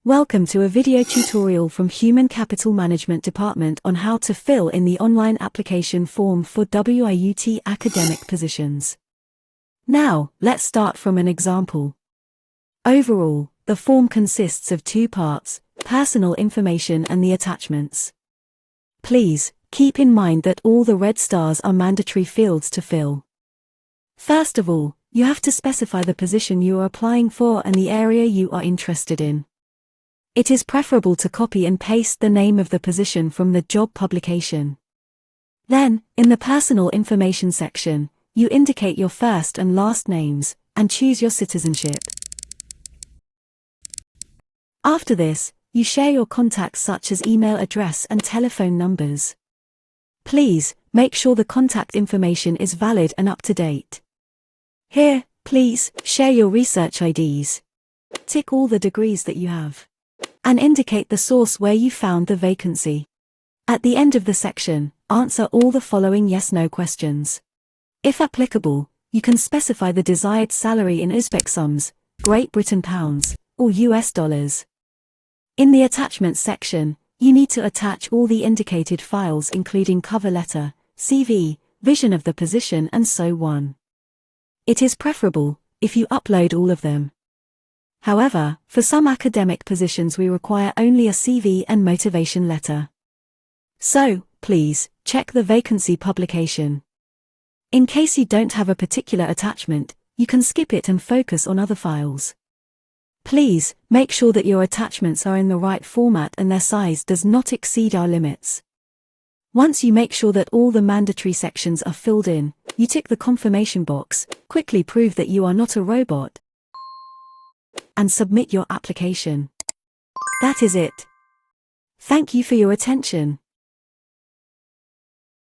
Welcome to a video tutorial from Human Capital Management Department on how to fill in the online application form for WIUT academic positions. Now, let's start from an example. Overall, the form consists of two parts, personal information and the attachments. Please, keep in mind that all the red stars are mandatory fields to fill. First of all, you have to specify the position you are applying for and the area you are interested in. It is preferable to copy and paste the name of the position from the job publication. Then, in the personal information section, you indicate your first and last names, and choose your citizenship. After this, you share your contacts such as email address and telephone numbers. Please, make sure the contact information is valid and up to date. Here, please, share your research IDs. Tick all the degrees that you have. And indicate the source where you found the vacancy. At the end of the section, answer all the following yes/no questions. If applicable, you can specify the desired salary in Uzbek sums, Great Britain pounds, or US dollars. In the attachments section, you need to attach all the indicated files including cover letter, CV, vision of the position and so on. It is preferable if you upload all of them. However, for some academic positions we require only a CV and motivation letter. So, please, check the vacancy publication. In case you don't have a particular attachment, you can skip it and focus on other files. Please, make sure that your attachments are in the right format and their size does not exceed our limits. Once you make sure that all the mandatory sections are filled in, you tick the confirmation box, quickly prove that you are not a robot, and submit your application. That is it. Thank you for your attention.